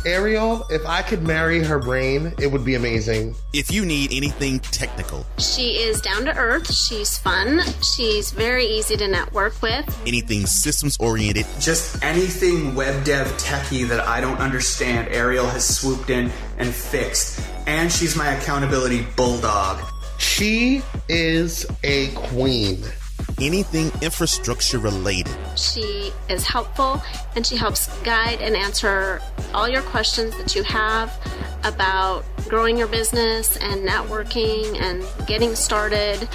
Airial, if I could marry her brain, it would be amazing. If you need anything technical. She is down to earth. She's fun. She's very easy to network with. Anything systems oriented. Just anything web dev techie that I don't understand, Airial has swooped in and fixed. And she's my accountability bulldog. She is a queen. Anything infrastructure related. She is helpful, and she helps guide and answer all your questions that you have about growing your business and networking and getting started.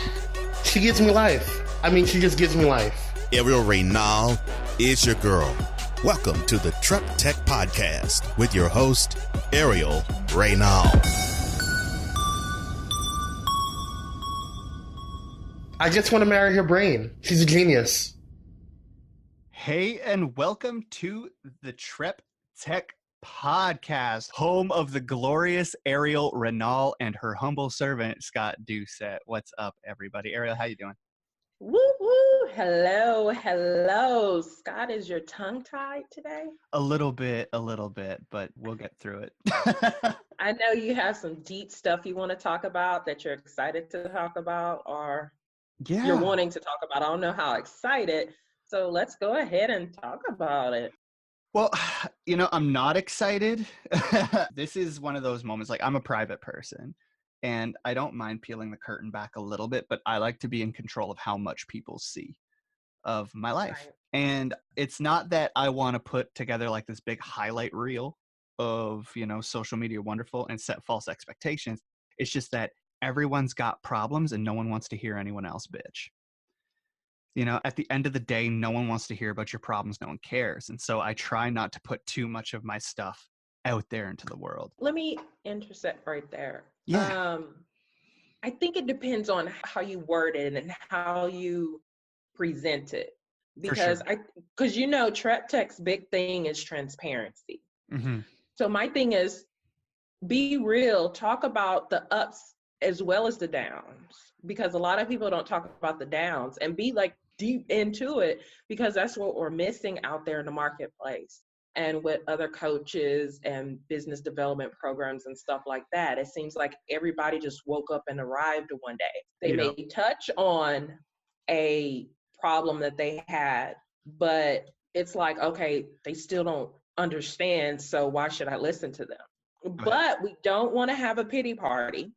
She gives me life. She just gives me life. Airial Re'nal is your girl. Welcome to the TrepTECH Podcast with your host, Airial Re'nal. I just want to marry her brain. She's a genius. Hey, and welcome to the TrepTECH Podcast, home of the glorious Airial Re'nal and her humble servant, Scott Doucet. What's up, everybody? Airial, how you doing? Woo woo! Hello. Scott, is your tongue tied today? A little bit, but we'll get through it. I know you have some deep stuff you want to talk about that you're excited to talk about, or you're wanting to talk about. I don't know how excited, so let's go ahead and talk about it. Well, I'm not excited. This is one of those moments, like I'm a private person and I don't mind peeling the curtain back a little bit, but I like to be in control of how much people see of my life. Right. And it's not that I want to put together like this big highlight reel of, social media wonderful and set false expectations. It's just that everyone's got problems and no one wants to hear anyone else bitch. At the end of the day, no one wants to hear about your problems. No one cares. And so I try not to put too much of my stuff out there into the world. Let me intersect right there. Yeah. I think it depends on how you word it and how you present it. Because TrepTECH's big thing is transparency. Mm-hmm. So my thing is, be real, talk about the ups as well as the downs, because a lot of people don't talk about the downs, and be like deep into it, because that's what we're missing out there in the marketplace and with other coaches and business development programs and stuff like that. It seems like everybody just woke up and arrived one day. They may touch on a problem that they had, but it's like, okay, they still don't understand, so why should I listen to them? But we don't want to have a pity party.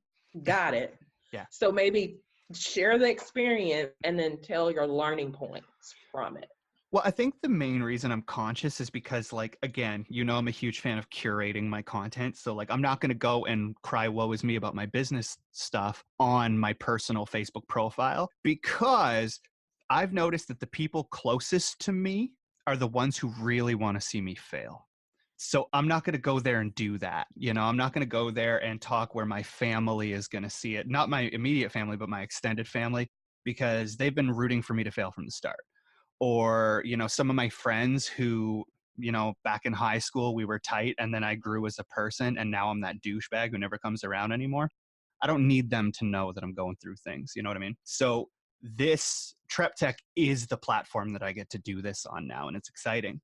Got it. Yeah. So maybe share the experience and then tell your learning points from it. Well, I think the main reason I'm conscious is because, again, I'm a huge fan of curating my content. So, I'm not going to go and cry woe is me about my business stuff on my personal Facebook profile, because I've noticed that the people closest to me are the ones who really want to see me fail. So I'm not going to go there and do that. I'm not going to go there and talk where my family is going to see it. Not my immediate family, but my extended family, because they've been rooting for me to fail from the start. Or, some of my friends who, back in high school, we were tight, and then I grew as a person, and now I'm that douchebag who never comes around anymore. I don't need them to know that I'm going through things. You know what I mean? So this TrepTECH is the platform that I get to do this on now, and it's exciting.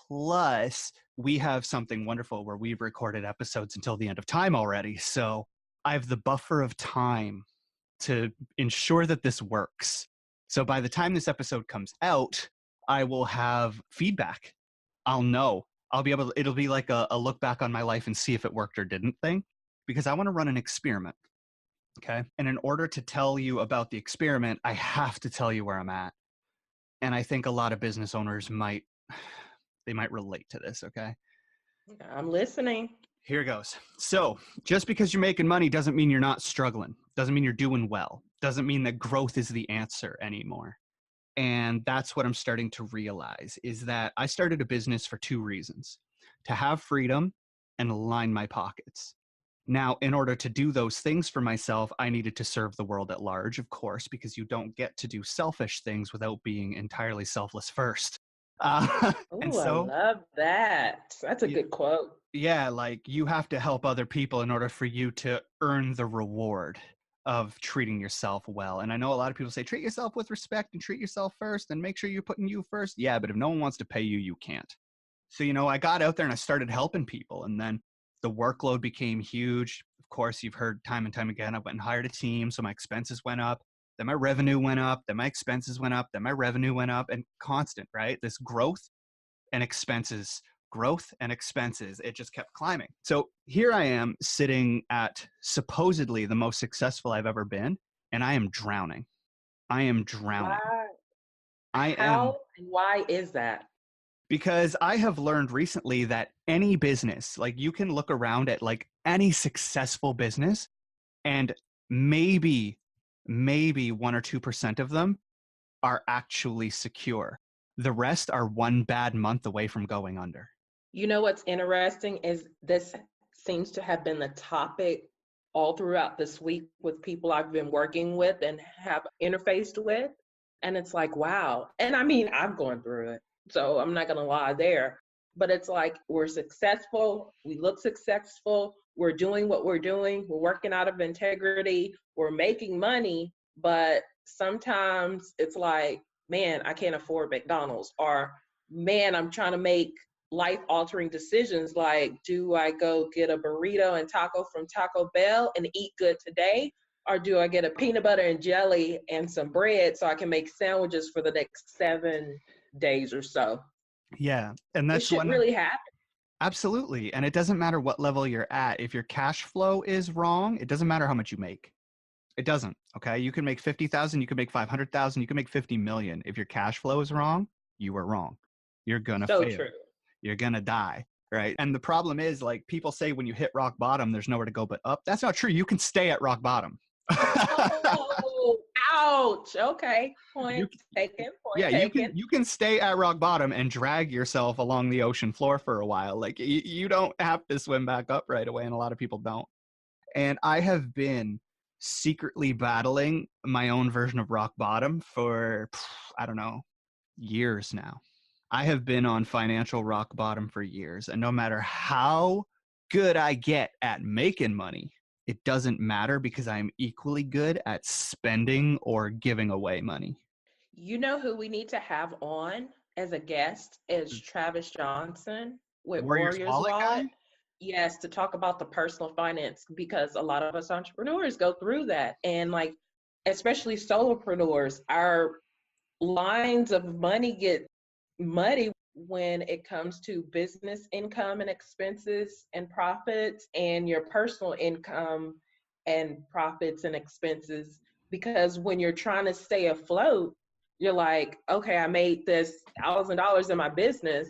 Plus, we have something wonderful where we've recorded episodes until the end of time already. So I have the buffer of time to ensure that this works. So by the time this episode comes out, I will have feedback. I'll know. It'll be like a look back on my life and see if it worked or didn't thing, because I want to run an experiment. Okay. And in order to tell you about the experiment, I have to tell you where I'm at. And I think a lot of business owners might relate to this, okay? I'm listening. Here goes. So, just because you're making money doesn't mean you're not struggling. Doesn't mean you're doing well. Doesn't mean that growth is the answer anymore. And that's what I'm starting to realize, is that I started a business for two reasons: to have freedom and line my pockets. Now, in order to do those things for myself, I needed to serve the world at large, of course, because you don't get to do selfish things without being entirely selfless first. And so, I love that. That's a good quote. Yeah, you have to help other people in order for you to earn the reward of treating yourself well. And I know a lot of people say, treat yourself with respect and treat yourself first and make sure you're putting you first. Yeah, but if no one wants to pay you, you can't. So, I got out there and I started helping people, and then the workload became huge. Of course, you've heard time and time again, I went and hired a team. So my expenses went up, then my revenue went up, then my expenses went up, then my revenue went up, and constant, right? This growth and expenses, it just kept climbing. So here I am sitting at supposedly the most successful I've ever been, and I am drowning. Why? I How am. and why is that? Because I have learned recently that any business, like you can look around at like any successful business, and maybe 1 or 2% of them are actually secure. The rest are one bad month away from going under. You know what's interesting is this seems to have been the topic all throughout this week with people I've been working with and have interfaced with. And it's like, wow. And I mean, I've gone through it, so I'm not going to lie there. But it's like, we're successful. We look successful. We're doing what we're doing. We're working out of integrity. We're making money. But sometimes it's like, man, I can't afford McDonald's. Or, man, I'm trying to make life-altering decisions. Like, do I go get a burrito and taco from Taco Bell and eat good today? Or do I get a peanut butter and jelly and some bread so I can make sandwiches for the next 7 days or so? Yeah. And that's what really happen. Absolutely. And it doesn't matter what level you're at. If your cash flow is wrong, it doesn't matter how much you make. It doesn't. Okay. You can make 50,000, you can make 500,000, you can make 50 million. If your cash flow is wrong, you are wrong. You're going to fail. True. You're going to die. Right. And the problem is, like, people say when you hit rock bottom, there's nowhere to go but up. That's not true. You can stay at rock bottom. Oh, ouch. Okay. Point taken. You can stay at rock bottom and drag yourself along the ocean floor for a while. Like, you don't have to swim back up right away, and a lot of people don't. And I have been secretly battling my own version of rock bottom for, I don't know, years now. I have been on financial rock bottom for years, and no matter how good I get at making money, it doesn't matter, because I am equally good at spending or giving away money. You know who we need to have on as a guest is Travis Johnson with Warriors Wallet. Yes, to talk about the personal finance, because a lot of us entrepreneurs go through that. And like, especially solopreneurs, our lines of money get muddy when it comes to business income and expenses and profits, and your personal income and profits and expenses. Because when you're trying to stay afloat, you're like, okay, I made this $1,000 in my business.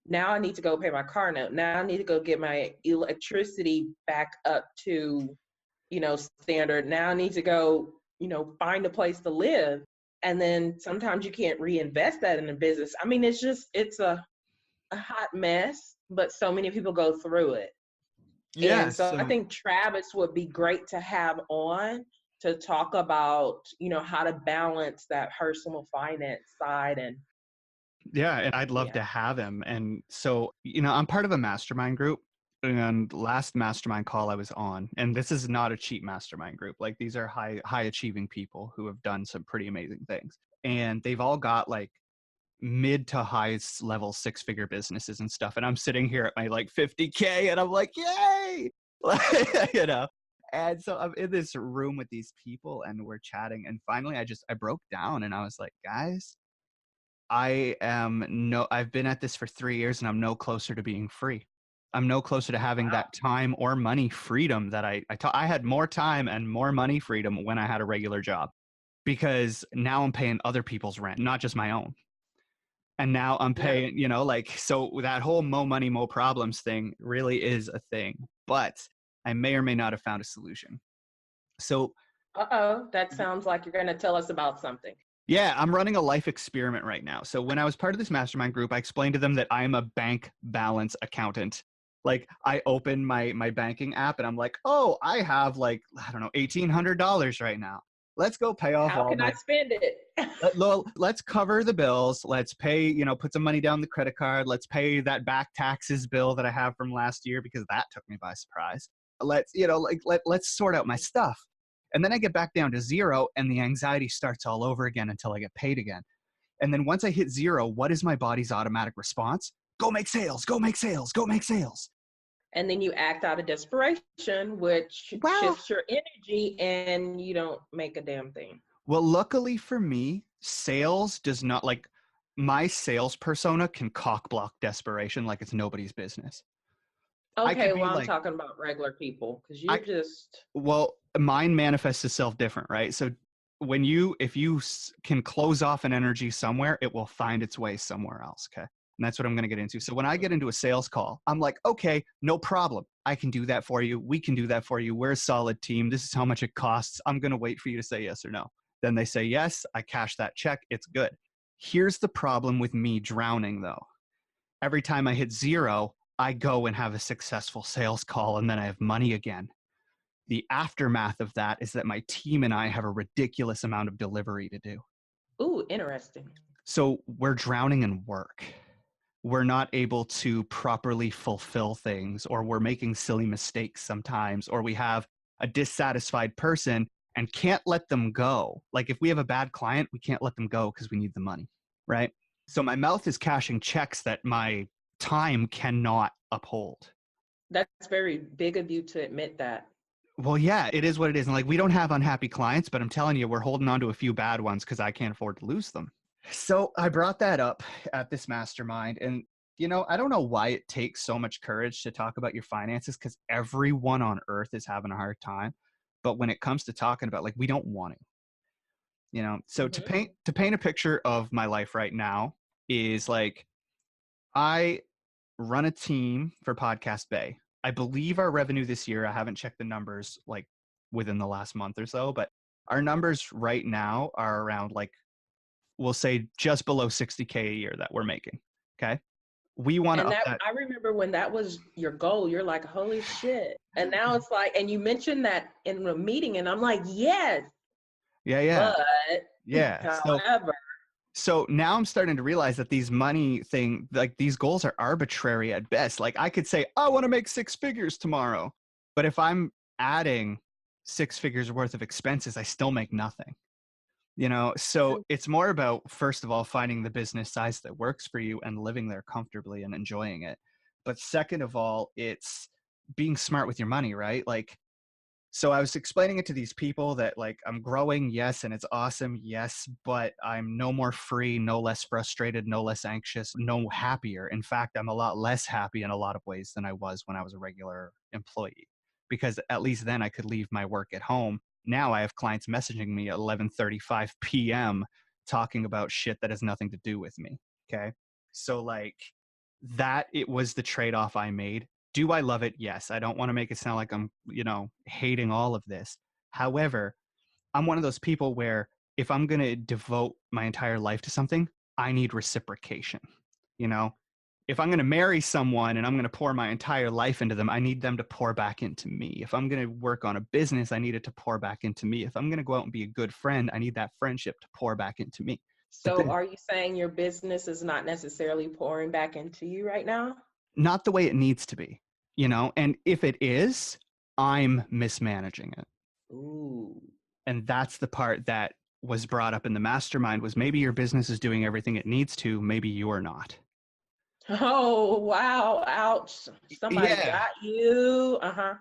Now I need to go pay my car note. Now I need to go get my electricity back up to, standard. Now I need to go, find a place to live. And then sometimes you can't reinvest that in a business. I mean, it's a hot mess, but so many people go through it. Yeah. And so I think Travis would be great to have on to talk about, how to balance that personal finance side. And yeah, and I'd love to have him. And so, I'm part of a mastermind group. And last mastermind call I was on, and this is not a cheap mastermind group. Like, these are high achieving people who have done some pretty amazing things. And they've all got like mid to high level 6-figure businesses and stuff. And I'm sitting here at my like 50K, and I'm like, yay! And so I'm in this room with these people, and we're chatting. And finally I broke down, and I was like, guys, I've been at this for 3 years, and I'm no closer to being free. I'm no closer to having that time or money freedom that I had more time and more money freedom when I had a regular job, because now I'm paying other people's rent, not just my own. And now I'm paying, so that whole mo money, mo problems thing really is a thing, but I may or may not have found a solution. So, that sounds like you're going to tell us about something. Yeah, I'm running a life experiment right now. So when I was part of this mastermind group, I explained to them that I'm a bank balance accountant. Like, I open my banking app, and I'm like, oh, I have like, I don't know, $1,800 right now. Let's go pay off How can I spend it? Let's cover the bills. Let's pay, put some money down the credit card. Let's pay that back taxes bill that I have from last year, because that took me by surprise. Let's sort out my stuff. And then I get back down to zero, and the anxiety starts all over again until I get paid again. And then once I hit zero, what is my body's automatic response? go make sales, go make sales, go make sales. And then you act out of desperation, which shifts your energy and you don't make a damn thing. Well, luckily for me, sales does not, like, my sales persona can cock block desperation like it's nobody's business. Okay, well, I'm talking about regular people because Well, mine manifests itself different, right? So if you can close off an energy somewhere, it will find its way somewhere else, okay? And that's what I'm going to get into. So when I get into a sales call, I'm like, okay, no problem. I can do that for you. We can do that for you. We're a solid team. This is how much it costs. I'm going to wait for you to say yes or no. Then they say yes. I cash that check. It's good. Here's the problem with me drowning, though. Every time I hit 0, I go and have a successful sales call, and then I have money again. The aftermath of that is that my team and I have a ridiculous amount of delivery to do. Ooh, interesting. So we're drowning in work. We're not able to properly fulfill things, or we're making silly mistakes sometimes, or we have a dissatisfied person and can't let them go. Like if we have a bad client, we can't let them go because we need the money, right? So my mouth is cashing checks that my time cannot uphold. That's very big of you to admit that. Well, yeah, it is what it is. And like, we don't have unhappy clients, but I'm telling you, we're holding on to a few bad ones because I can't afford to lose them. So I brought that up at this mastermind, and I don't know why it takes so much courage to talk about your finances, because everyone on earth is having a hard time. But when it comes to talking about, like, we don't want to, so to paint a picture of my life right now is like, I run a team for Podcast Bay. I believe our revenue this year, I haven't checked the numbers like within the last month or so, but our numbers right now are around, like, we'll say just below 60K a year that we're making. Okay. We want to up that. I remember when that was your goal, you're like, holy shit. And now it's like, and you mentioned that in a meeting, and I'm like, yes. Yeah. But yeah. However. So now I'm starting to realize that these money thing, like, these goals are arbitrary at best. Like, I could say, I want to make 6 figures tomorrow. But if I'm adding 6 figures worth of expenses, I still make nothing. So it's more about, first of all, finding the business size that works for you and living there comfortably and enjoying it. But second of all, it's being smart with your money, right? Like, so I was explaining it to these people that, like, I'm growing, yes, and it's awesome, yes, but I'm no more free, no less frustrated, no less anxious, no happier. In fact, I'm a lot less happy in a lot of ways than I was when I was a regular employee, because at least then I could leave my work at home. Now I have clients messaging me at 11:35 p.m. talking about shit that has nothing to do with me. Okay. So, like, that, it was the trade-off I made. Do I love it? Yes. I don't want to make it sound like I'm, hating all of this. However, I'm one of those people where if I'm going to devote my entire life to something, I need reciprocation. If I'm going to marry someone and I'm going to pour my entire life into them, I need them to pour back into me. If I'm going to work on a business, I need it to pour back into me. If I'm going to go out and be a good friend, I need that friendship to pour back into me. So are you saying your business is not necessarily pouring back into you right now? Not the way it needs to be, and if it is, I'm mismanaging it. Ooh. And that's the part that was brought up in the mastermind, was maybe your business is doing everything it needs to, maybe you're not. Oh, wow. Ouch. Somebody got you.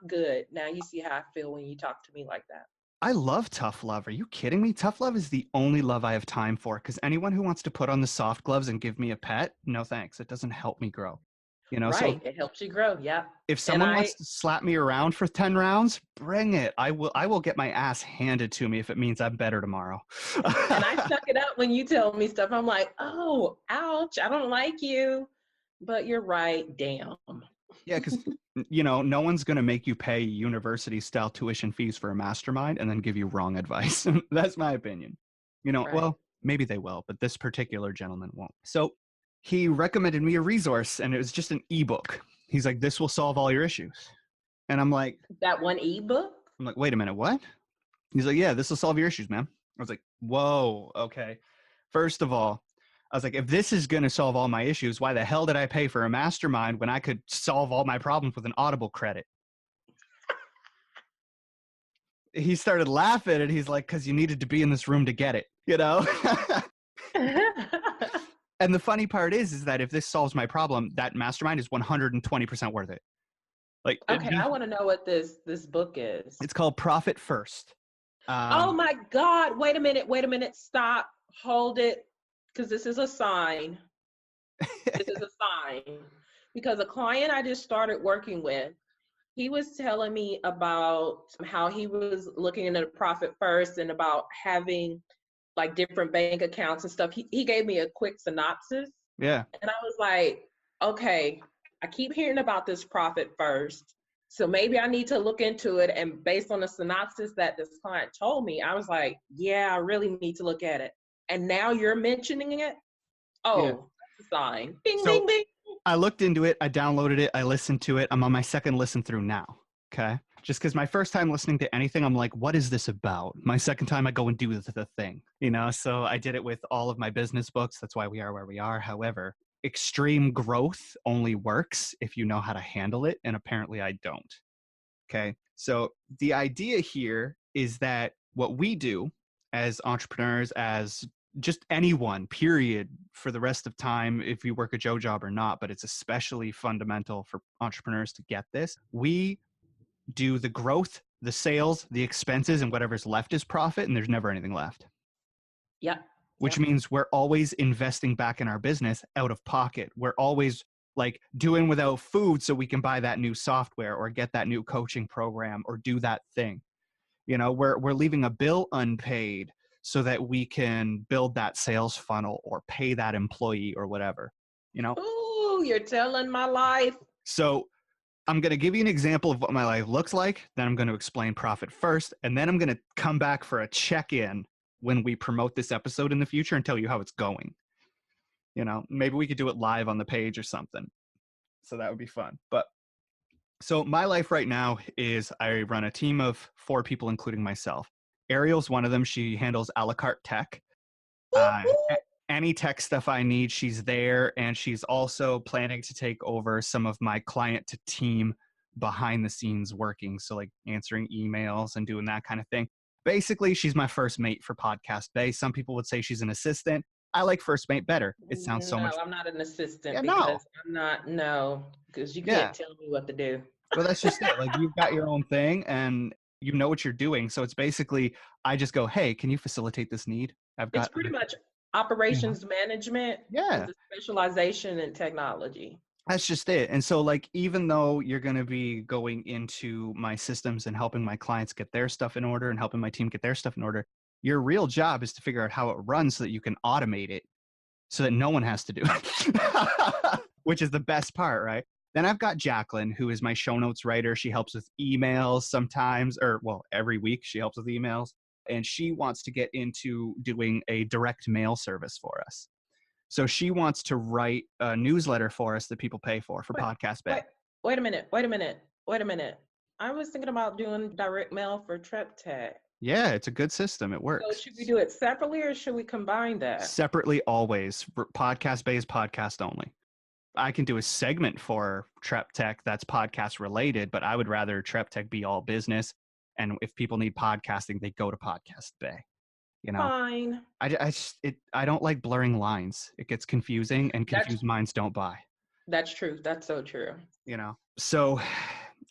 Good. Now you see how I feel when you talk to me like that. I love tough love. Are you kidding me? Tough love is the only love I have time for, because anyone who wants to put on the soft gloves and give me a pet, no thanks. It doesn't help me grow. Right. So it helps you grow. Yeah. If someone wants to slap me around for 10 rounds, bring it. I will get my ass handed to me if it means I'm better tomorrow. And I suck it up when you tell me stuff. I'm like, oh, ouch. I don't like you. But you're right. Damn. Yeah, because, no one's going to make you pay university-style tuition fees for a mastermind and then give you wrong advice. That's my opinion. Right. Well, maybe they will, but this particular gentleman won't. So he recommended me a resource, and it was just an ebook. He's like, this will solve all your issues. And I'm like... That one ebook? I'm like, wait a minute, what? He's like, yeah, this will solve your issues, man. I was like, whoa, okay. First of all, I was like, if this is going to solve all my issues, why the hell did I pay for a mastermind when I could solve all my problems with an Audible credit? He started laughing, and he's like, because you needed to be in this room to get it, And the funny part is that if this solves my problem, that mastermind is 120% worth it. Like, okay, I want to know what this book is. It's called Profit First. Oh my God. Wait a minute. Stop. Hold it. Because this is a sign. This is a sign. Because a client I just started working with, he was telling me about how he was looking into Profit First and about having like different bank accounts and stuff. He gave me a quick synopsis. Yeah. And I was like, okay, I keep hearing about this Profit First. So maybe I need to look into it. And based on the synopsis that this client told me, I was like, yeah, I really need to look at it. And now you're mentioning it? Oh, yeah. That's a sign. Bing, bing, bing. I looked into it. I downloaded it. I listened to it. I'm on my second listen through now. Okay. Just because my first time listening to anything, I'm like, what is this about? My second time, I go and do the thing, you know? So I did it with all of my business books. That's why we are where we are. However, extreme growth only works if you know how to handle it. And apparently I don't. Okay. So the idea here is that what we do as entrepreneurs, as just anyone, period, for the rest of time, if you work a Joe job or not, but it's especially fundamental for entrepreneurs to get this. We do the growth, the sales, the expenses, and whatever's left is profit, and there's never anything left. Yeah. Which means we're always investing back in our business out of pocket. We're always like doing without food so we can buy that new software or get that new coaching program or do that thing. You know, we're leaving a bill unpaid so that we can build that sales funnel or pay that employee or whatever, you know? Ooh, you're telling my life. So I'm going to give you an example of what my life looks like. Then I'm going to explain Profit First. And then I'm going to come back for a check-in when we promote this episode in the future and tell you how it's going. You know, maybe we could do it live on the page or something. So that would be fun. But so my life right now is I run a team of 4 people, including myself. Airial's one of them. She handles a la carte tech. Any tech stuff I need, she's there. And she's also planning to take over some of my client to team behind the scenes working. So like answering emails and doing that kind of thing. Basically, she's my first mate for Podcast Bay. Some people would say she's an assistant. I like first mate better. It sounds so much. No, I'm not an assistant because I'm not, because you can't tell me what to do. Well, that's just it. Like you've got your own thing and you know what you're doing. So it's basically, I just go, hey, can you facilitate this need? It's pretty much operations management. Yeah. With a specialization in technology. That's just it. And so like, even though you're going to be going into my systems and helping my clients get their stuff in order and helping my team get their stuff in order, your real job is to figure out how it runs so that you can automate it so that no one has to do it, which is the best part, right? Then I've got Jacqueline, who is my show notes writer. She helps with emails sometimes, or well, every week she helps with emails. And she wants to get into doing a direct mail service for us. So she wants to write a newsletter for us that people pay for Podcast Bay. Wait a minute. I was thinking about doing direct mail for TrepTECH. Yeah, it's a good system. It works. So should we do it separately or should we combine that? Separately always. Podcast Bay is podcast only. I can do a segment for TrepTECH that's podcast related, but I would rather TrepTECH be all business. And if people need podcasting, they go to Podcast Bay. You know, fine. I don't like blurring lines. It gets confusing, and confused minds don't buy. That's true. That's so true. You know, so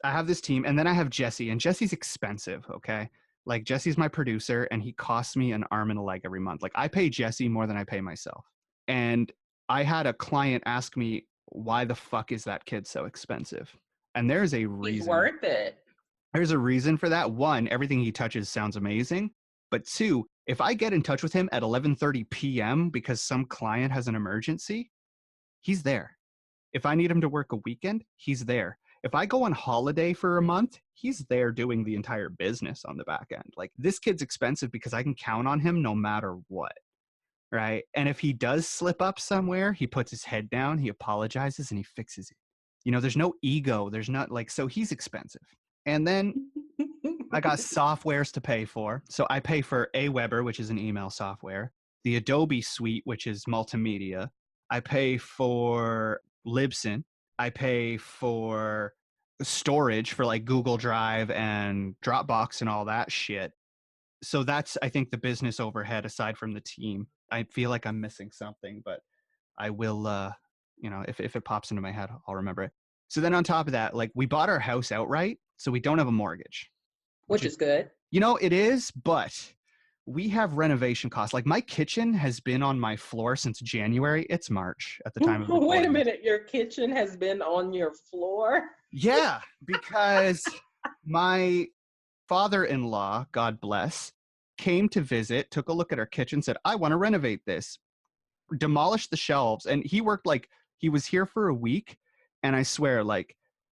I have this team, and then I have Jesse, and Jesse's expensive. Okay. Like Jesse's my producer and he costs me an arm and a leg every month. Like I pay Jesse more than I pay myself. And I had a client ask me, why the fuck is that kid so expensive? And there's a reason. He's worth it. There's a reason for that. 1, everything he touches sounds amazing. But 2, if I get in touch with him at 11:30 p.m. because some client has an emergency, he's there. If I need him to work a weekend, he's there. If I go on holiday for a month, he's there doing the entire business on the back end. Like this kid's expensive because I can count on him no matter what. Right. And if he does slip up somewhere, he puts his head down, he apologizes and he fixes it. You know, there's no ego. There's not like, so he's expensive. And then I got softwares to pay for. So I pay for Aweber, which is an email software, the Adobe Suite, which is multimedia. I pay for Libsyn. I pay for storage for like Google Drive and Dropbox and all that shit. So that's, I think, the business overhead aside from the team. I feel like I'm missing something, but I will, if it pops into my head, I'll remember it. So then on top of that, like we bought our house outright, so we don't have a mortgage. Which is good. It is, but we have renovation costs. Like my kitchen has been on my floor since January. It's March at the time of recording. Wait a minute, your kitchen has been on your floor? Yeah, because my father-in-law, God bless, came to visit, took a look at our kitchen, said, I want to renovate this, demolished the shelves. And he worked he was here for a week. And I swear,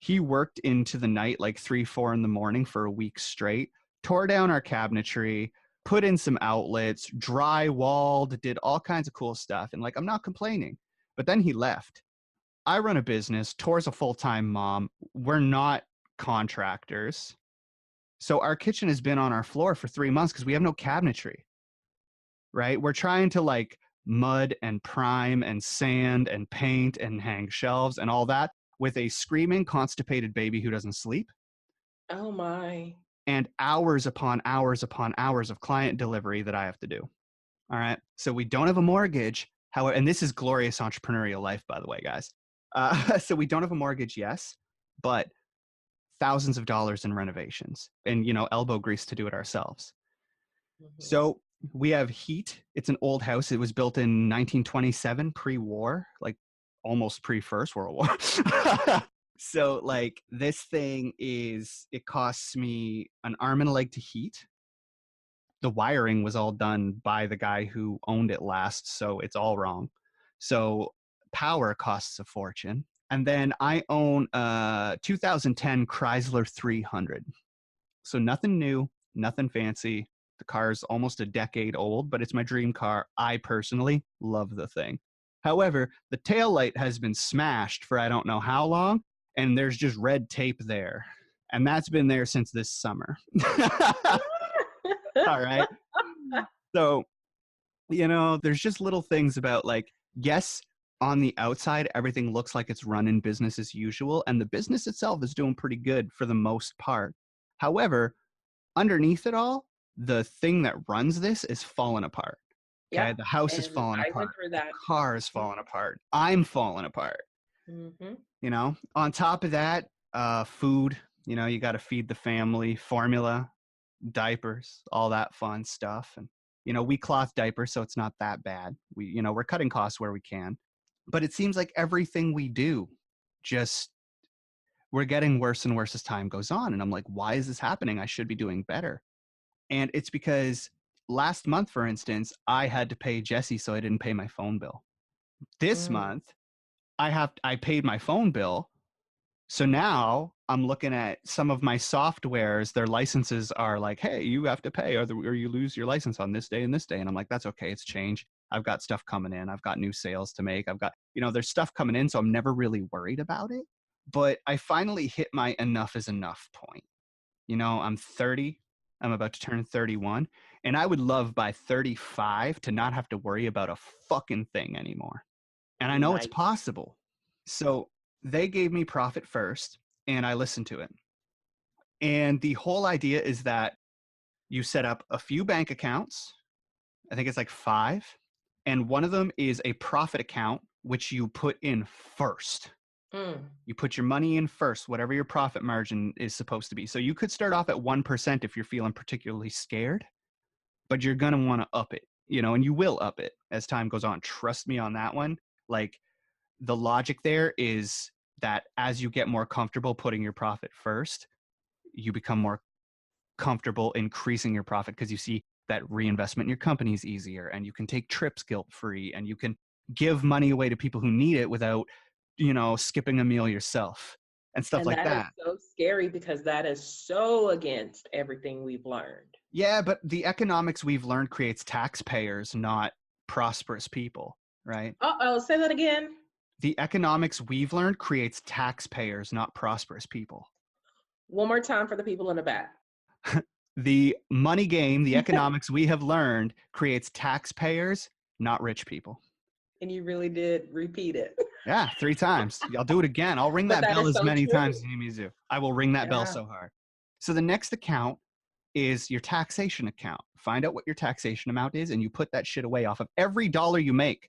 he worked into the night, 3-4 in the morning for a week straight, tore down our cabinetry, put in some outlets, drywalled, did all kinds of cool stuff. And I'm not complaining. But then he left. I run a business. Tor's a full-time mom. We're not contractors. So our kitchen has been on our floor for 3 months because we have no cabinetry, right? We're trying to mud and prime and sand and paint and hang shelves and all that with a screaming, constipated baby who doesn't sleep. Oh my. And hours upon hours upon hours of client delivery that I have to do. All right. So we don't have a mortgage. However, and this is glorious entrepreneurial life, by the way, guys. So we don't have a mortgage, yes, but thousands of dollars in renovations and, elbow grease to do it ourselves. Mm-hmm. So we have heat. It's an old house. It was built in 1927, pre-war, almost pre-First World War. So this thing it costs me an arm and a leg to heat. The wiring was all done by the guy who owned it last, so it's all wrong. So power costs a fortune. And then I own a 2010 Chrysler 300. So nothing new, nothing fancy. The car's almost a decade old, but it's my dream car. I personally love the thing. However, the taillight has been smashed for I don't know how long, and there's just red tape there. And that's been there since this summer. All right. So, there's just little things about yes, on the outside, everything looks like it's running business as usual, and the business itself is doing pretty good for the most part. However, underneath it all, the thing that runs this is falling apart. Okay, the house is falling apart. The car is falling apart. I'm falling apart. Mm-hmm. On top of that, food. You got to feed the family, formula, diapers, all that fun stuff, and we cloth diapers, so it's not that bad. We're cutting costs where we can. But it seems like everything we do, we're getting worse and worse as time goes on. And I'm like, why is this happening? I should be doing better. And it's because last month, for instance, I had to pay Jesse, so I didn't pay my phone bill. This month, I paid my phone bill. So now I'm looking at some of my softwares, their licenses are hey, you have to pay or you lose your license on this day and this day. And I'm like, that's okay. It's change. I've got stuff coming in. I've got new sales to make. I've got, there's stuff coming in. So I'm never really worried about it. But I finally hit my enough is enough point. I'm 30. I'm about to turn 31. And I would love by 35 to not have to worry about a fucking thing anymore. And I know it's possible. So they gave me profit first and I listened to it. And the whole idea is that you set up a few bank accounts. I think it's 5. And one of them is a profit account, which you put in first. You put your money in first, whatever your profit margin is supposed to be. So you could start off at 1% if you're feeling particularly scared, but you're going to want to up it, and you will up it as time goes on. Trust me on that one. The logic there is that as you get more comfortable putting your profit first, you become more comfortable increasing your profit because you see that reinvestment in your company is easier and you can take trips guilt-free and you can give money away to people who need it without, skipping a meal yourself and stuff like that. That is so scary because that is so against everything we've learned. Yeah, but the economics we've learned creates taxpayers, not prosperous people, right? Uh-oh, say that again. The economics we've learned creates taxpayers, not prosperous people. One more time for the people in the back. The money game, the economics we have learned creates taxpayers, not rich people. And you really did repeat it. Yeah, 3 times. I'll do it again. I'll ring that bell as many times as you need me to. I will ring that bell so hard. So the next account is your taxation account. Find out what your taxation amount is and you put that shit away off of every dollar you make.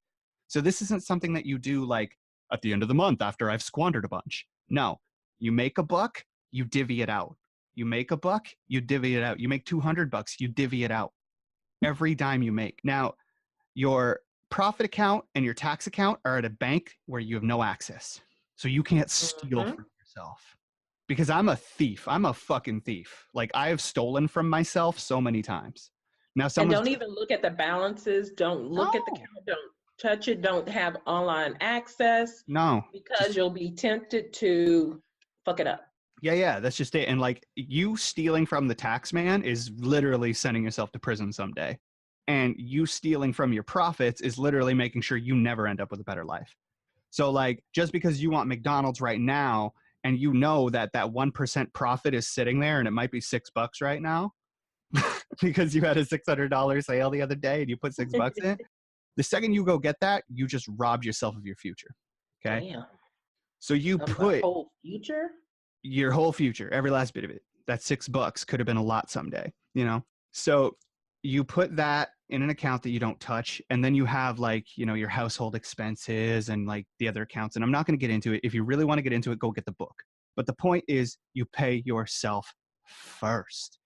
So this isn't something that you do like at the end of the month after I've squandered a bunch. No, you make $1, you divvy it out. You make $1, you divvy it out. You make $200, you divvy it out. Every dime you make. Now, your profit account and your tax account are at a bank where you have no access. So you can't steal from yourself. Because I'm a thief. I'm a fucking thief. Like, I have stolen from myself so many times. Now, and don't even look at the balances. Don't look at the count. Don't touch it. Don't have online access. No. Because you'll be tempted to fuck it up. Yeah, that's just it. And like, you stealing from the tax man is literally sending yourself to prison someday. And you stealing from your profits is literally making sure you never end up with a better life. So like, just because you want McDonald's right now, and you know that 1% profit is sitting there and it might be $6 right now because you had a $600 sale the other day and you put $6 in, the second you go get that, you just robbed yourself of your future. Okay. Damn. So you put whole future? Your whole future, every last bit of it. That $6 could have been a lot someday, you know? So you put that in an account that you don't touch, and then you have like, you know, your household expenses and like the other accounts. And I'm not going to get into it. If you really want to get into it, go get the book. But the point is, you pay yourself first.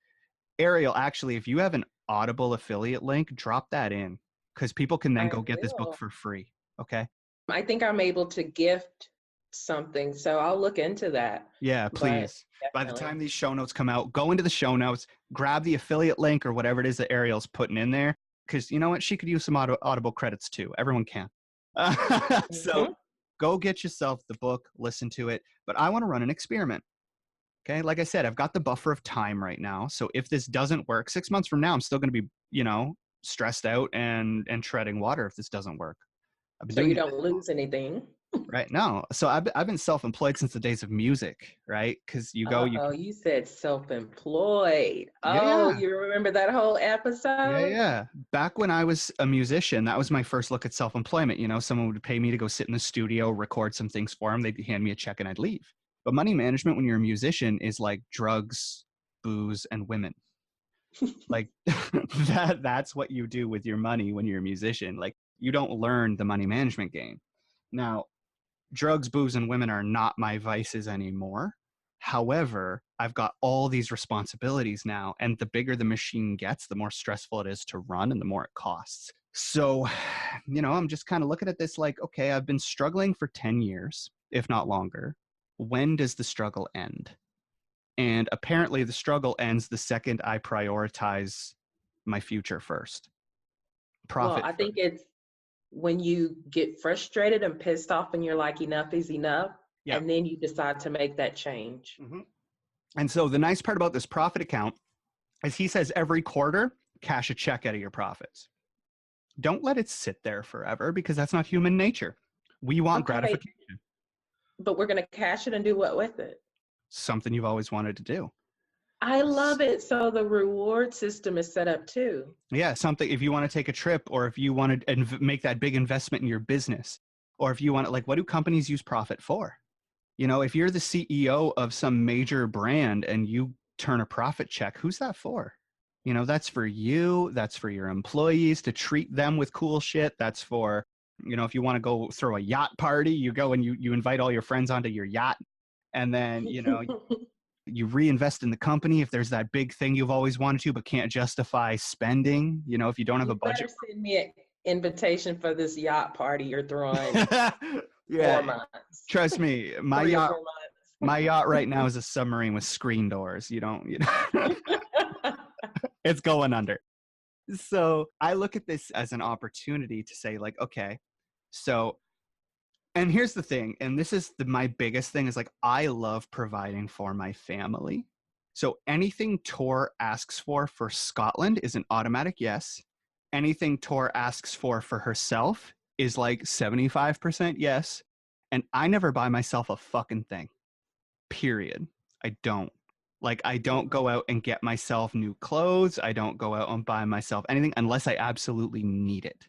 Airial, actually, if you have an Audible affiliate link, drop that in, because people can then go get this book for free. Okay. I think I'm able to gift something, so I'll look into that. Yeah, please. By the time these show notes come out, go into the show notes, grab the affiliate link or whatever it is that Airial's putting in there, because you know what, she could use some Audible credits too. Everyone can. So go get yourself the book, listen to it. But I want to run an experiment. Okay, like I said, I've got the buffer of time right now. So if this doesn't work, 6 months from now, I'm still going to be, you know, stressed out and treading water if this doesn't work. So you don't lose anything. Right. No. So I've been self-employed since the days of music, right? Because you go. You said self-employed. Oh, you remember that whole episode? Yeah. Back when I was a musician, that was my first look at self-employment. You know, someone would pay me to go sit in the studio, record some things for them. They'd hand me a check and I'd leave. But money management when you're a musician is like drugs, booze, and women. Like that's what you do with your money when you're a musician. Like, you don't learn the money management game. Now, drugs, booze, and women are not my vices anymore. However, I've got all these responsibilities now, and the bigger the machine gets, the more stressful it is to run and the more it costs. So, you know, I'm just kind of looking at this like, okay, I've been struggling for 10 years, if not longer. When does the struggle end? And apparently the struggle ends the second I prioritize my future first. Profit. Well, I think it's when you get frustrated and pissed off and you're like, enough is enough. Yep. And then you decide to make that change. Mm-hmm. And so the nice part about this profit account is he says every quarter, cash a check out of your profits. Don't let it sit there forever, because that's not human nature. We want gratification. But we're going to cash it and do what with it? Something you've always wanted to do. I love it. So the reward system is set up too. Yeah, something, if you want to take a trip, or if you want to make that big investment in your business, or if you want to, like, what do companies use profit for? You know, if you're the CEO of some major brand and you turn a profit check, who's that for? You know, that's for you. That's for your employees to treat them with cool shit. That's for, you know, if you want to go throw a yacht party, you go and you invite all your friends onto your yacht. And then, you know, you reinvest in the company if there's that big thing you've always wanted to but can't justify spending. You know, if you don't have a budget. Send me an invitation for this yacht party you're throwing. 4 months. Trust me, my yacht right now is a submarine with screen doors. You know, it's going under. So I look at this as an opportunity to say, like, okay, so, and here's the thing, and this is my biggest thing, is like, I love providing for my family. So anything Tor asks for Scotland is an automatic yes. Anything Tor asks for herself is like 75% yes. And I never buy myself a fucking thing. Period. I don't. Like, I don't go out and get myself new clothes. I don't go out and buy myself anything unless I absolutely need it.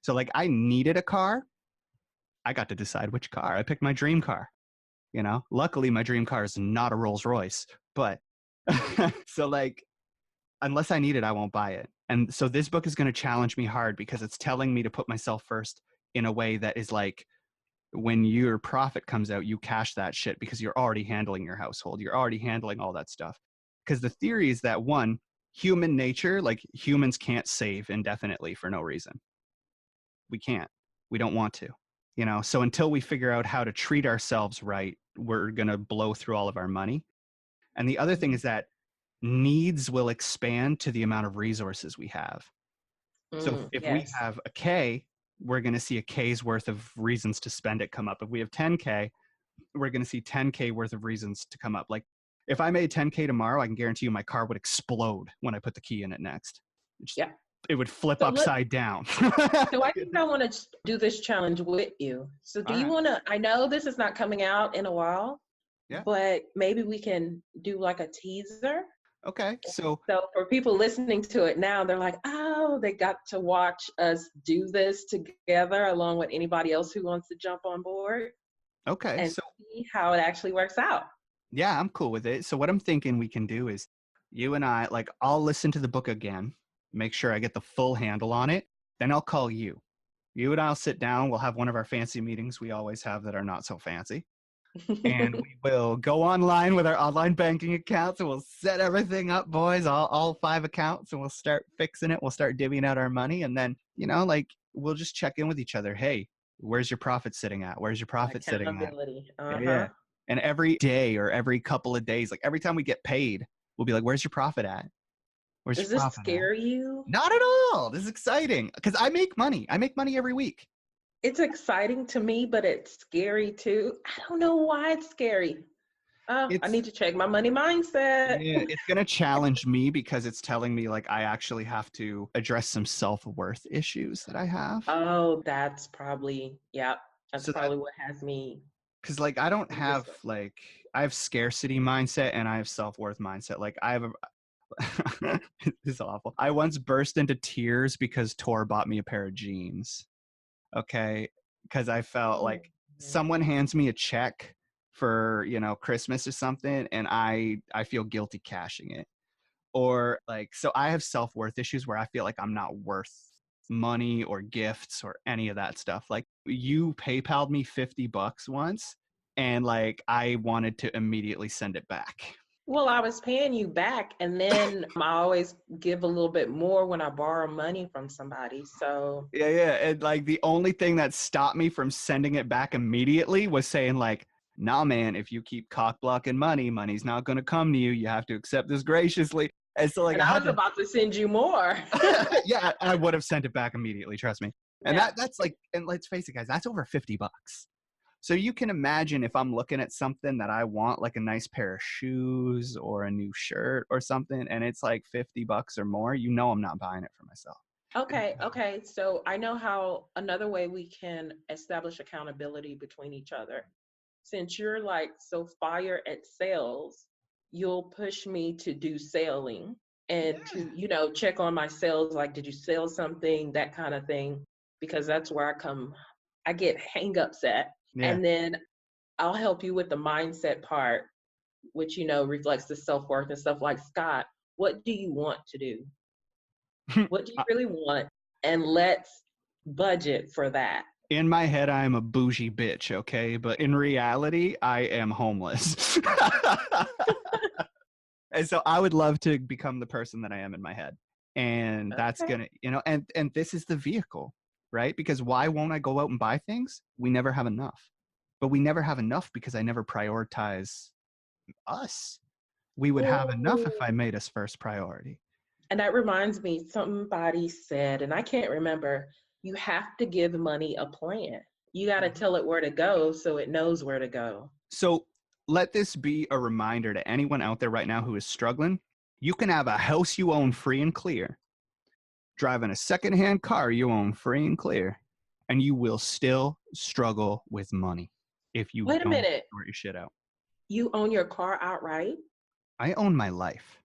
So, like, I needed a car. I got to decide which car. I picked my dream car. You know, luckily my dream car is not a Rolls Royce, but so, like, unless I need it, I won't buy it. And so this book is going to challenge me hard because it's telling me to put myself first in a way that is like, when your profit comes out, you cash that shit because you're already handling your household. You're already handling all that stuff. Because the theory is that, one, human nature, like humans can't save indefinitely for no reason. We can't. We don't want to. You know, so until we figure out how to treat ourselves right, we're going to blow through all of our money. And the other thing is that needs will expand to the amount of resources we have. So if we have a K, we're going to see a K's worth of reasons to spend it come up. If we have 10K, we're going to see 10K worth of reasons to come up. Like if I made 10K tomorrow, I can guarantee you my car would explode when I put the key in it next. It would flip upside down. So I think I want to do this challenge with you. So do you want to, I know this is not coming out in a while, but maybe we can do like a teaser. Okay. So for people listening to it now, they're like, oh, they got to watch us do this together along with anybody else who wants to jump on board. Okay. And see how it actually works out. Yeah, I'm cool with it. So what I'm thinking we can do is you and I, like, I'll listen to the book again, make sure I get the full handle on it. Then I'll call you. You and I'll sit down. We'll have one of our fancy meetings we always have that are not so fancy. And we will go online with our online banking accounts and we'll set everything up, boys, all 5 accounts, and we'll start fixing it. We'll start divvying out our money. And then, you know, like, we'll just check in with each other. Hey, where's your profit sitting at? Where's your profit sitting at? Yeah. And every day or every couple of days, like every time we get paid, we'll be like, where's your profit at? Does this scare you? Not at all. This is exciting because I make money. I make money every week. It's exciting to me, but it's scary too. I don't know why it's scary. I need to check my money mindset. Yeah, it's going to challenge me because it's telling me like I actually have to address some self-worth issues that I have. Oh, that's probably, that's probably what has me. Because like I don't have like, I have scarcity mindset and I have self-worth mindset. Like I have this is awful. I once burst into tears because Tor bought me a pair of jeans. Okay. Because I felt like someone hands me a check for, you know, Christmas or something, and I feel guilty cashing it. Or like, so I have self-worth issues where I feel like I'm not worth money or gifts or any of that stuff. Like you PayPal'd me $50 once, and like I wanted to immediately send it back. Well, I was paying you back, and then I always give a little bit more when I borrow money from somebody. So yeah. And like the only thing that stopped me from sending it back immediately was saying like, nah, man, if you keep cock blocking money, money's not going to come to you. You have to accept this graciously. And so like I was about to send you more. Yeah, I would have sent it back immediately. Trust me. And that's like, and let's face it, guys, that's over $50. So you can imagine if I'm looking at something that I want, like a nice pair of shoes or a new shirt or something, and it's like $50 or more, you know I'm not buying it for myself. Okay. So I know how another way we can establish accountability between each other. Since you're like so fire at sales, you'll push me to do selling and to, you know, check on my sales, like, did you sell something, that kind of thing, because that's where I get hang-ups at. Yeah. And then I'll help you with the mindset part, which, you know, reflects the self-worth and stuff. Like, Scott, what do you want to do? What do you really want? And let's budget for that. In my head, I'm a bougie bitch, okay? But in reality, I am homeless. And so I would love to become the person that I am in my head. And that's going to, you know, and this is the vehicle. Right? Because why won't I go out and buy things? We never have enough. But we never have enough because I never prioritize us. We would have enough if I made us first priority. And that reminds me, somebody said, and I can't remember, you have to give money a plan. You got to tell it where to go so it knows where to go. So let this be a reminder to anyone out there right now who is struggling. You can have a house you own free and clear, driving a secondhand car you own free and clear, and you will still struggle with money if you don't sort your shit out. You own your car outright? I own my life,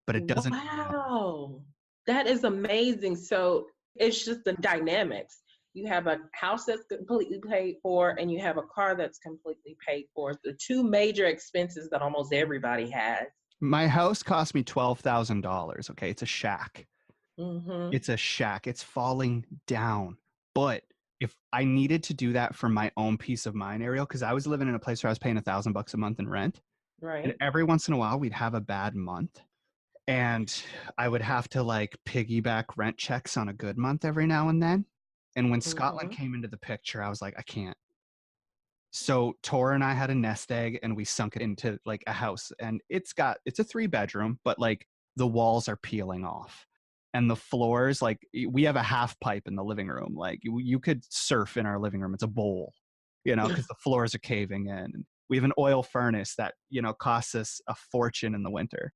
but it doesn't. Wow, that is amazing. So it's just the dynamics. You have a house that's completely paid for, and you have a car that's completely paid for. The two major expenses that almost everybody has. My house cost me $12,000. Okay, it's a shack. Mm-hmm. It's a shack. It's falling down. But if I needed to do that for my own peace of mind, Airial, because I was living in a place where I was paying $1,000 a month in rent. Right. And every once in a while we'd have a bad month. And I would have to like piggyback rent checks on a good month every now and then. And when Scotland came into the picture, I was like, I can't. So Tor and I had a nest egg and we sunk it into like a house, and it's a 3-bedroom, but like the walls are peeling off. And the floors, like we have a half pipe in the living room. Like you could surf in our living room. It's a bowl, because the floors are caving in. We have an oil furnace that, costs us a fortune in the winter.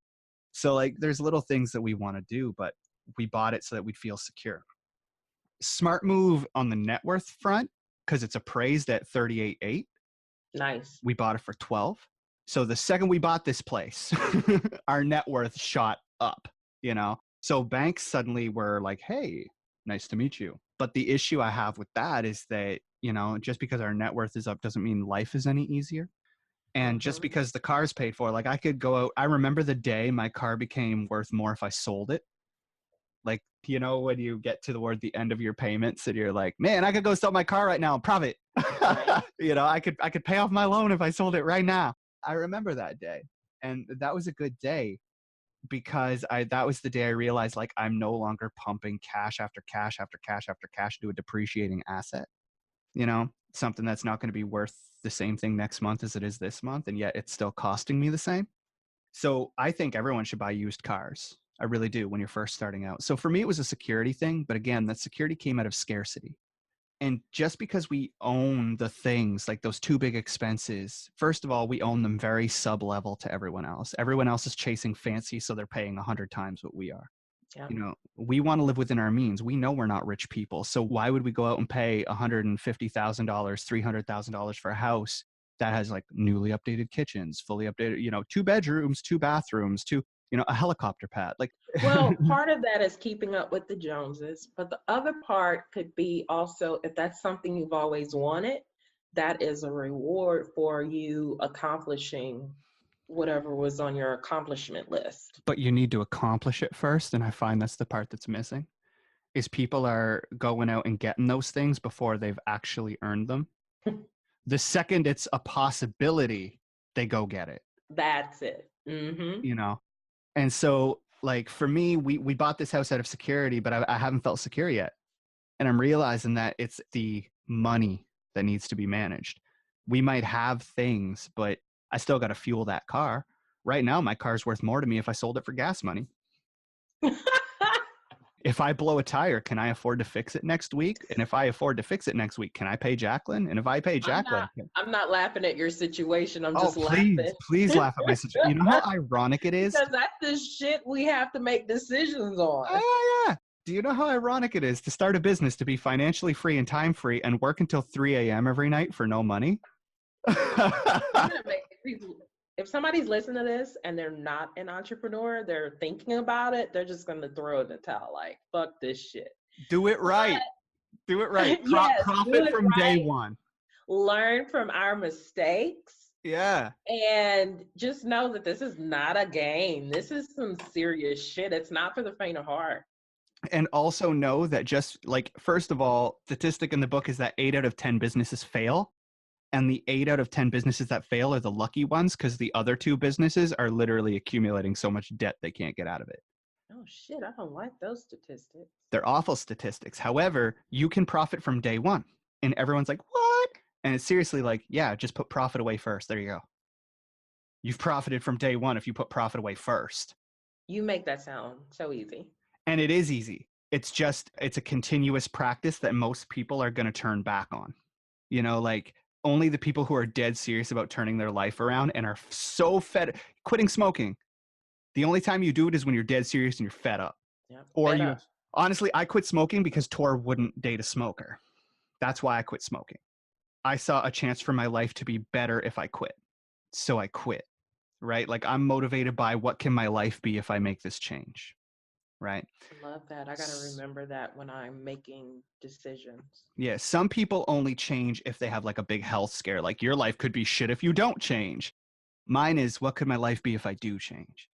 So like there's little things that we want to do, but we bought it so that we'd feel secure. Smart move on the net worth front, because it's appraised at 38.8. Nice. We bought it for 12. So the second we bought this place, our net worth shot up, So banks suddenly were like, hey, nice to meet you. But the issue I have with that is that, just because our net worth is up doesn't mean life is any easier. And just because the car's paid for, like I could go out. I remember the day my car became worth more if I sold it. Like, when you get toward the end of your payments and you're like, man, I could go sell my car right now and profit. I could pay off my loan if I sold it right now. I remember that day. And that was a good day. Because that was the day I realized like I'm no longer pumping cash after cash after cash after cash to a depreciating asset, something that's not going to be worth the same thing next month as it is this month. And yet it's still costing me the same. So I think everyone should buy used cars. I really do when you're first starting out. So for me, it was a security thing. But again, that security came out of scarcity. And just because we own the things like those 2 big expenses, first of all, we own them very sub-level to everyone else. Everyone else is chasing fancy, so they're paying 100 times what we are. Yeah. We want to live within our means. We know we're not rich people. So why would we go out and pay $150,000, $300,000 for a house that has like newly updated kitchens, fully updated, 2 bedrooms, 2 bathrooms, a helicopter pad. Like, well, part of that is keeping up with the Joneses, but the other part could be also, if that's something you've always wanted, that is a reward for you accomplishing whatever was on your accomplishment list. But you need to accomplish it first. And I find that's the part that's missing, is people are going out and getting those things before they've actually earned them. The second it's a possibility, they go get it. That's it. Mm-hmm. And so like for me, we bought this house out of security, but I haven't felt secure yet. And I'm realizing that it's the money that needs to be managed. We might have things, but I still got to fuel that car. Right now, my car's worth more to me if I sold it for gas money. If I blow a tire, can I afford to fix it next week? And if I afford to fix it next week, can I pay Jacqueline? And if I pay Jacqueline... I'm not laughing at your situation. I'm just laughing. Please laugh at my situation. You know how ironic it is? Because that's the shit we have to make decisions on. Yeah. Do you know how ironic it is to start a business, to be financially free and time free and work until 3 a.m. every night for no money? If somebody's listening to this and they're not an entrepreneur, they're thinking about it, they're just going to throw in the towel like, fuck this shit. Do it right. Do it right. Yes, profit from day one. Learn from our mistakes. Yeah. And just know that this is not a game. This is some serious shit. It's not for the faint of heart. And also know that just like, first of all, statistic in the book is that 8 out of 10 businesses fail. And the 8 out of 10 businesses that fail are the lucky ones, because the other 2 businesses are literally accumulating so much debt they can't get out of it. Oh, shit. I don't like those statistics. They're awful statistics. However, you can profit from day one. And everyone's like, what? And it's seriously like, yeah, just put profit away first. There you go. You've profited from day one if you put profit away first. You make that sound so easy. And it is easy. It's a continuous practice that most people are going to turn back on. Like, only the people who are dead serious about turning their life around and are so fed, quitting smoking. The only time you do it is when you're dead serious and you're fed up. Yeah, honestly, I quit smoking because Tor wouldn't date a smoker. That's why I quit smoking. I saw a chance for my life to be better if I quit. So I quit, right? Like I'm motivated by what can my life be if I make this change. Right. I love that. I got to remember that when I'm making decisions. Yeah. Some people only change if they have like a big health scare. Like your life could be shit if you don't change. Mine is, what could my life be if I do change?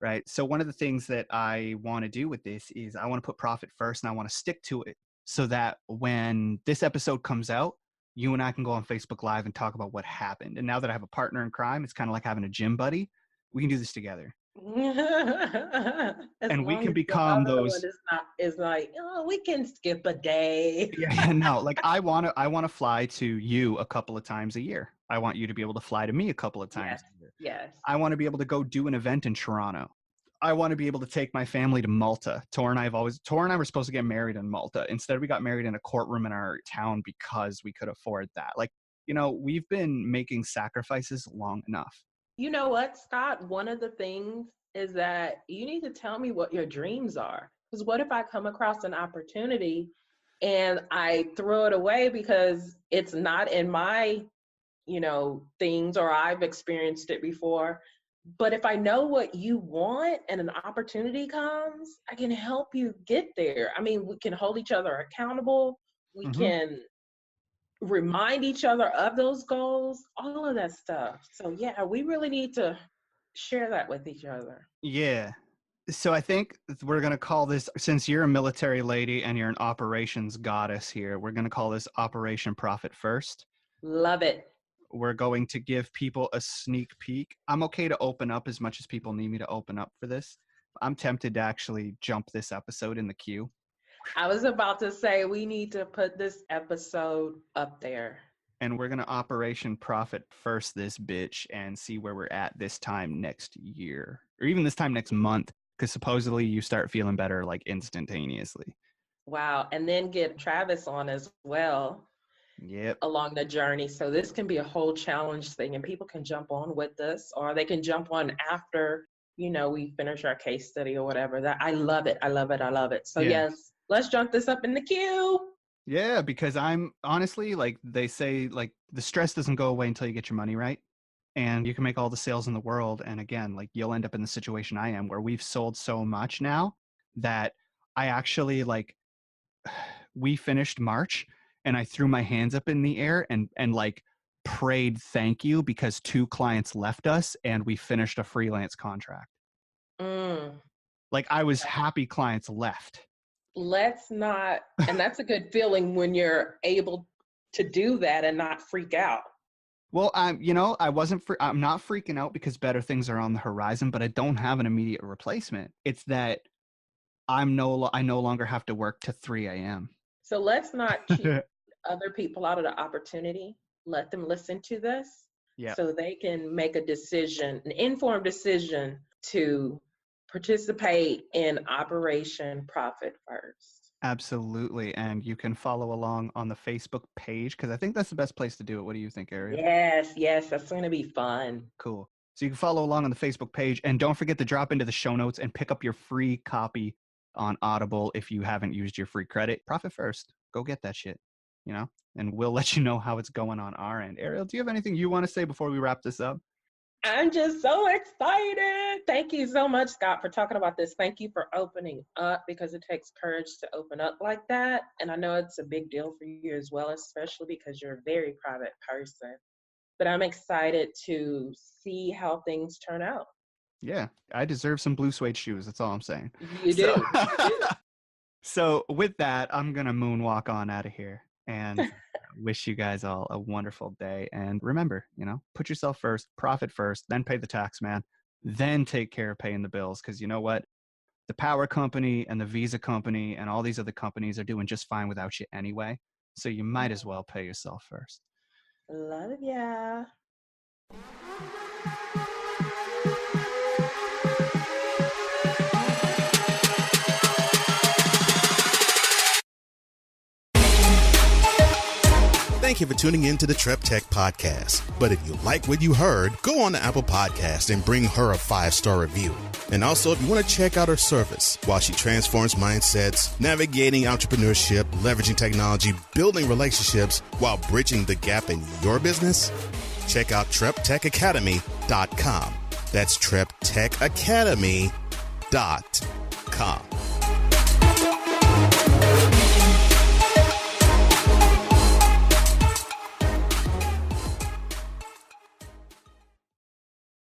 Right. So one of the things that I want to do with this is I want to put profit first and I want to stick to it so that when this episode comes out, you and I can go on Facebook Live and talk about what happened. And now that I have a partner in crime, it's kind of like having a gym buddy. We can do this together. And we can become those. It's like, oh, we can skip a day. Yeah, no, like I want to fly to you a couple of times a year. I want you to be able to fly to me a couple of times a year. Yes. I want to be able to go do an event in Toronto. I want to be able to take my family to Malta. Tor and I were supposed to get married in Malta. Instead, we got married in a courtroom in our town because we could afford that. Like, you know, we've been making sacrifices long enough. You know what, Scott? One of the things is that you need to tell me what your dreams are. Because what if I come across an opportunity and I throw it away because it's not in my, you know, things, or I've experienced it before. But if I know what you want and an opportunity comes, I can help you get there. I mean, we can hold each other accountable. We can remind each other of those goals, all of that stuff. So yeah, we really need to share that with each other. Yeah. So I think we're going to call this, since you're a military lady and you're an operations goddess here, we're going to call this Operation Profit First. Love it. We're going to give people a sneak peek. I'm okay to open up as much as people need me to open up for this. I'm tempted to actually jump this episode in the queue. I was about to say, we need to put this episode up there. And we're going to Operation Profit First this bitch and see where we're at this time next year, or even this time next month, because supposedly you start feeling better like instantaneously. Wow. And then get Travis on as well. Yep. Along the journey. So this can be a whole challenge thing, and people can jump on with us, or they can jump on after, you know, we finish our case study or whatever. That I love it. I love it. I love it. So yes, let's jump this up in the queue. Yeah, because I'm honestly, like they say, like the stress doesn't go away until you get your money right. And you can make all the sales in the world. And again, like you'll end up in the situation I am, where we've sold so much now that I actually we finished March and I threw my hands up in the air and like prayed thank you, because 2 clients left us and we finished a freelance contract. Like I was happy clients left. Let's not, and that's a good feeling when you're able to do that and not freak out. Well, I'm not freaking out because better things are on the horizon, but I don't have an immediate replacement. It's that I no longer have to work to 3 a.m. So let's not keep other people out of the opportunity. Let them listen to this so they can make a decision, an informed decision to participate in Operation Profit First. Absolutely. And you can follow along on the Facebook page, because I think that's the best place to do it. What do you think, Airial? Yes, that's going to be fun. Cool. So you can follow along on the Facebook page, and don't forget to drop into the show notes and pick up your free copy on Audible if you haven't used your free credit. Profit First. Go get that shit, you know, and we'll let you know how it's going on our end. Airial, do you have anything you want to say before we wrap this up? I'm just so excited. Thank you so much, Scott, for talking about this. Thank you for opening up, because it takes courage to open up like that. And I know it's a big deal for you as well, especially because you're a very private person. But I'm excited to see how things turn out. Yeah, I deserve some blue suede shoes. That's all I'm saying. You do. So with that, I'm going to moonwalk on out of here and wish you guys all a wonderful day. And remember, you know, put yourself first, profit first, then pay the tax man, then take care of paying the bills. Because you know what? The power company and the Visa company and all these other companies are doing just fine without you anyway. So you might as well pay yourself first. Love ya. Thank you for tuning in to the TrepTECH Podcast. But if you like what you heard, go on to Apple Podcast and bring her a 5-star review. And also, if you want to check out her service while she transforms mindsets, navigating entrepreneurship, leveraging technology, building relationships while bridging the gap in your business, check out TrepTECHacademy.com. That's TrepTECHacademy.com.